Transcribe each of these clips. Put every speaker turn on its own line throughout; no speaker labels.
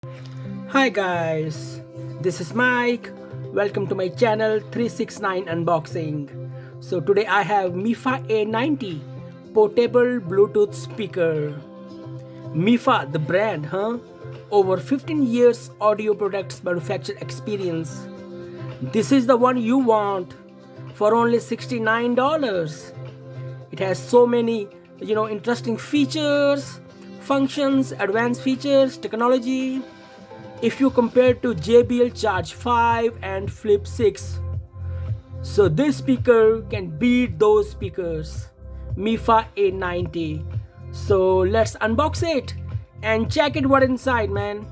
Hi guys, this is Mike. Welcome to my channel 369 Unboxing. So today I have Mifa A90 portable Bluetooth speaker. Mifa, the brand, huh? Over 15 years audio products manufacture experience. This is the one you want for only $69. It has so many, interesting features, functions, advanced features, technology. If you compare to JBL Charge 5 and Flip 6, so this speaker can beat those speakers. Mifa A90. So let's unbox it and check it what inside, man.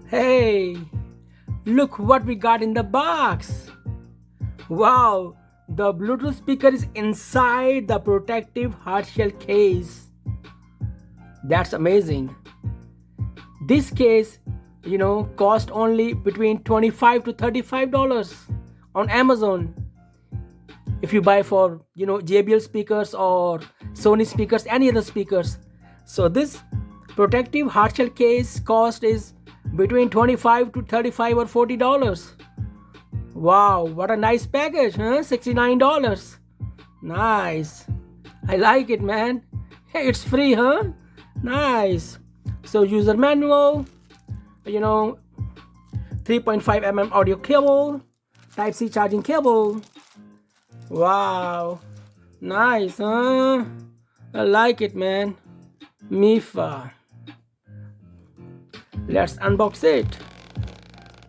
Hey, look what we got in the box. Wow, the Bluetooth speaker is inside the protective hardshell case. That's amazing. This case, cost only between $25 to $35 on Amazon. If you buy for, JBL speakers or Sony speakers, any other speakers. So this protective hardshell case cost is between $25 to $35 or $40. Wow, what a nice package, huh? $69. Nice. I like it, man. Hey, it's free, huh? Nice. So user manual, 3.5 mm audio cable, Type-C charging cable. Wow, nice, huh? I like it, man. Mifa. Let's unbox it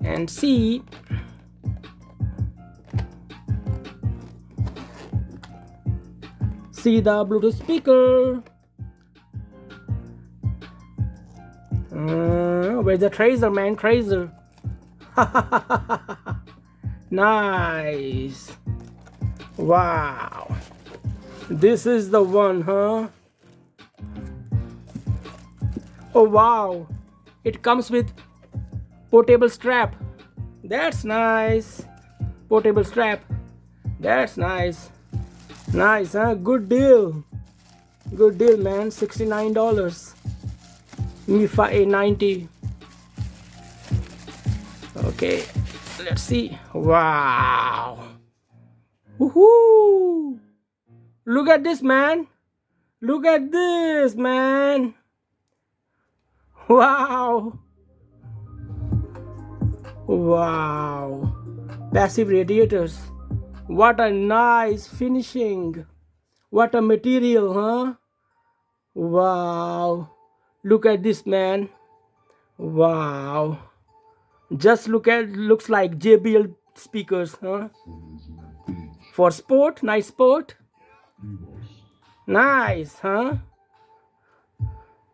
and see. See the Bluetooth speaker. Where's the tracer, man? Tracer. Nice. Wow. This is the one, huh? Oh, wow. It comes with portable strap. That's nice. Portable strap. That's nice. Nice, huh? Good deal. Good deal, man. $69. Mifa A90. Okay, let's see. Wow. Woohoo! Look at this, man. Look at this, man. Wow. Wow. Passive radiators. What a nice finishing. What a material, huh? Wow. Look at this, man. Wow. Just looks like JBL speakers, huh? For sport, nice sport. Nice, huh?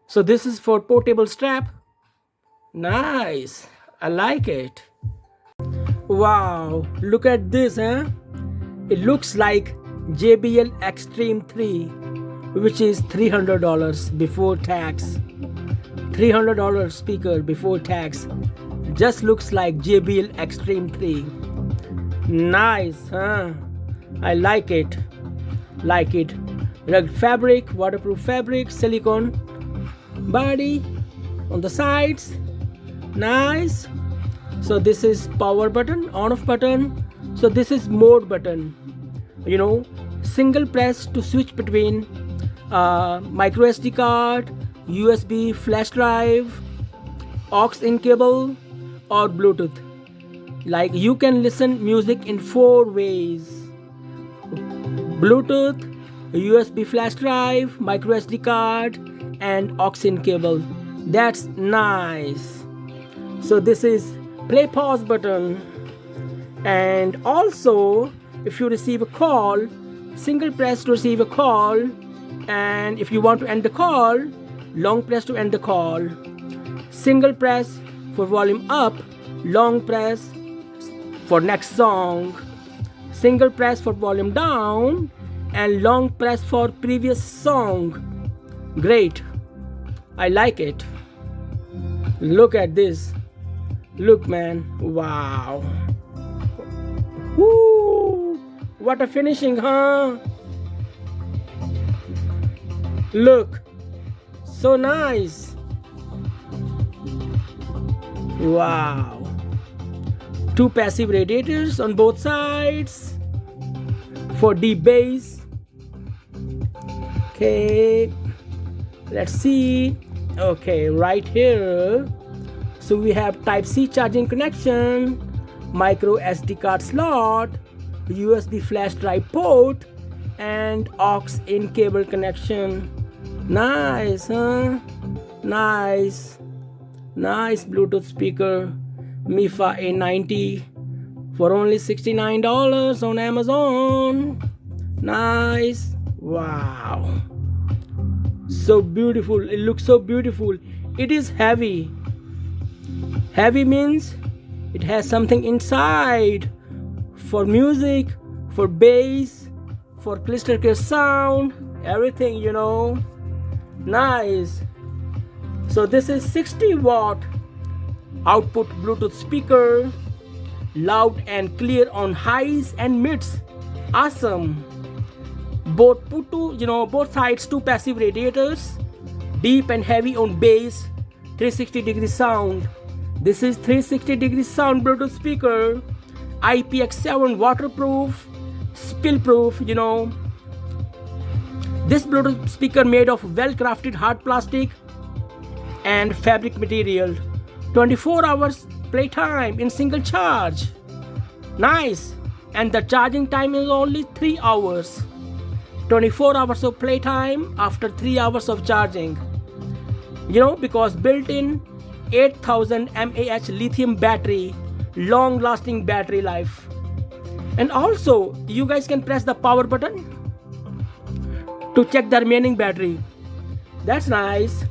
So this is for portable strap. Nice. I like it. Wow. Look at this, huh? It looks like JBL Xtreme 3, which is $300 before tax. $300 speaker before tax. Just looks like JBL Xtreme 3. Nice, huh? I like it. Like it. Rugged fabric, waterproof fabric, silicone body on the sides. Nice. So this is power button, on off button. So this is mode button. Single press to switch between micro SD card, USB flash drive, aux in cable, or Bluetooth. Like you can listen music in 4 ways: Bluetooth, USB flash drive, micro SD card, and aux in cable. That's nice. So this is play pause button. And also, if you receive a call, single press to receive a call, and if you want to end the call, long press to end the call. Single press for volume up, long press for next song, single press for volume down, and long press for previous song. Great. I like it. Look at this. Look, man. Wow. Woo! What a finishing, huh? Look. So nice. Wow. 2 passive radiators on both sides for deep bass. Okay, let's see. Okay, right here, so we have type C charging connection, micro SD card slot, USB flash drive port, and aux in cable connection. Nice, huh? Nice Bluetooth speaker, Mifa A90, for only $69 on Amazon. Nice. Wow, so beautiful. It looks so beautiful. It is heavy. Heavy means it has something inside for music, for bass, for crystal clear sound, everything, you know. Nice. So this is 60-watt output Bluetooth speaker, loud and clear on highs and mids. Awesome. Both sides 2 passive radiators, deep and heavy on bass, 360-degree sound. This is 360-degree sound Bluetooth speaker, IPX7 waterproof, spill proof, you know. This Bluetooth speaker made of well-crafted hard plastic and fabric material. 24 hours playtime in single charge. Nice. And the charging time is only 3 hours. 24 hours of playtime after 3 hours of charging. You know, because built-in 8000 mAh lithium battery, long-lasting battery life. And also, you guys can press the power button to check the remaining battery. That's nice.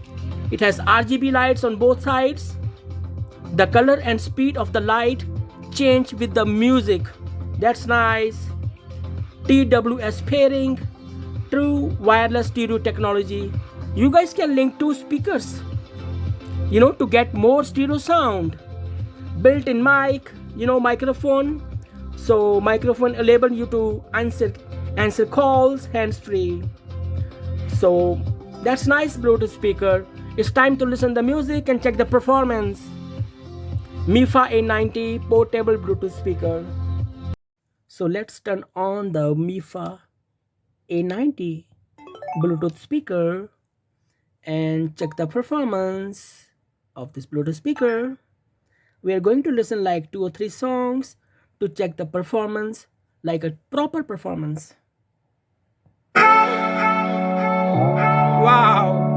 It has RGB lights on both sides. The color and speed of the light change with the music. That's nice. TWS pairing, true wireless stereo technology. You guys can link 2 speakers, you know, to get more stereo sound. Built-in mic, you know, microphone. So microphone enable you to answer calls hands-free. So that's nice Bluetooth speaker. It's time to listen the music and check the performance. Mifa A90 portable Bluetooth speaker. So let's turn on the Mifa A90 Bluetooth speaker and check the performance of this Bluetooth speaker. We are going to listen like 2 or 3 songs to check the performance, like a proper performance. Wow.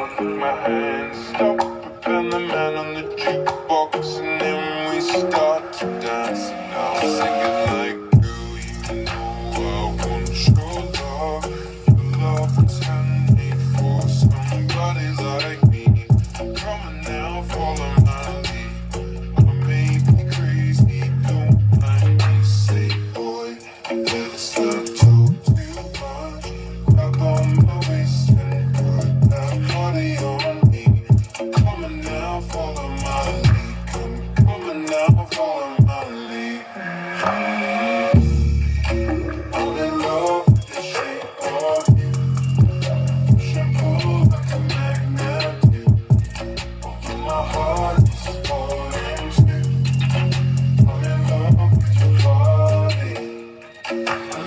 sound in my hands. Stop and the man on the jukebox, and then we start to dance. And now I'm singing like, girl, you know I want your love. Your love was handmade for somebody like me. Come on now, follow my lead. I may be crazy, don't mind me. Say, boy, let's not talk too much. Grab on my waist and put that body on me. Come on now, follow my lead. Come on now, follow my lead. I'm in love with the shape of you. Push and pull like a magnet do. Although my heart is falling too. I'm in love with your body.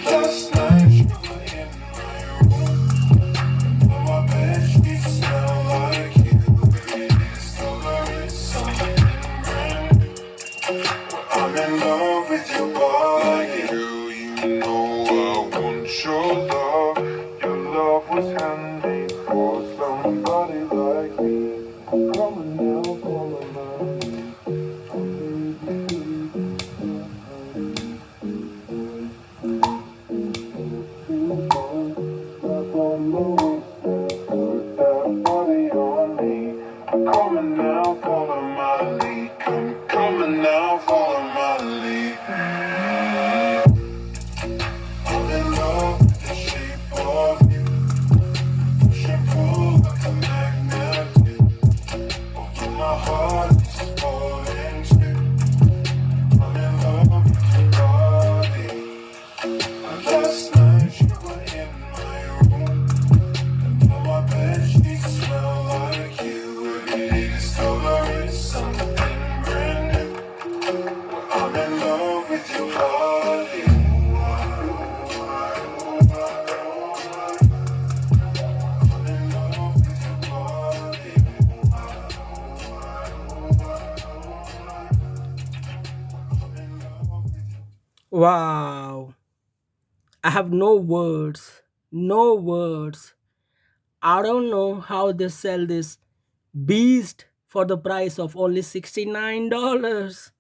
Last night you were in my room. Now my bed sheets smell like you. Ready to discover it's something brand new. I'm in love with your body. Girl, you know I want your love. Your love was handmade for somebody like me. Come on now, follow my lead. Come on now, follow my lead. Come on now, follow my lead. I'm in love with the shape of you. Push and pull like a magnet do. Although my heart is falling too. I'm in love with your body. Last night you were in my room. And now my bed sheets smell like you. Every day discovering something brand new. I'm in love with your body. I'm in love with your body.
Wow. I have no words. No words. I don't know how they sell this beast for the price of only $69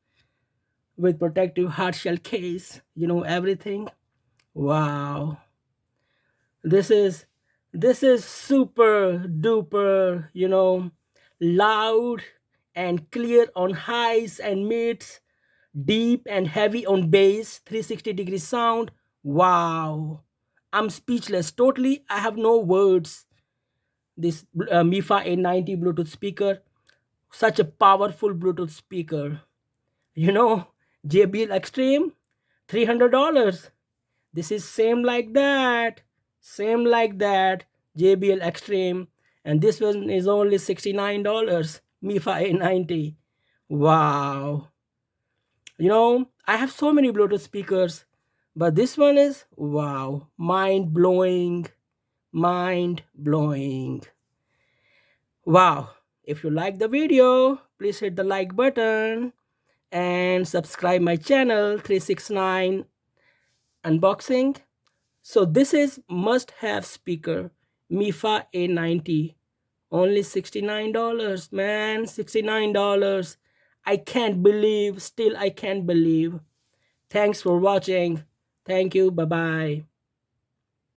with protective hard shell case, everything. Wow. This is super duper, loud and clear on highs and mids, deep and heavy on bass, 360-degree sound. Wow. I'm speechless. Totally, I have no words. This Mifa A90 Bluetooth speaker, such a powerful Bluetooth speaker. JBL Xtreme, $300. This is same like that. JBL Xtreme. And this one is only $69. Mifa A90. Wow. I have so many Bluetooth speakers, but this one is, wow, mind blowing. Mind blowing. Wow. If you like the video, please hit the like button and subscribe my channel 369 unboxing. So this is must have speaker Mifa A90, only $69, man. $69. I can't believe, still I can't believe. Thanks for watching. Thank you. Bye bye.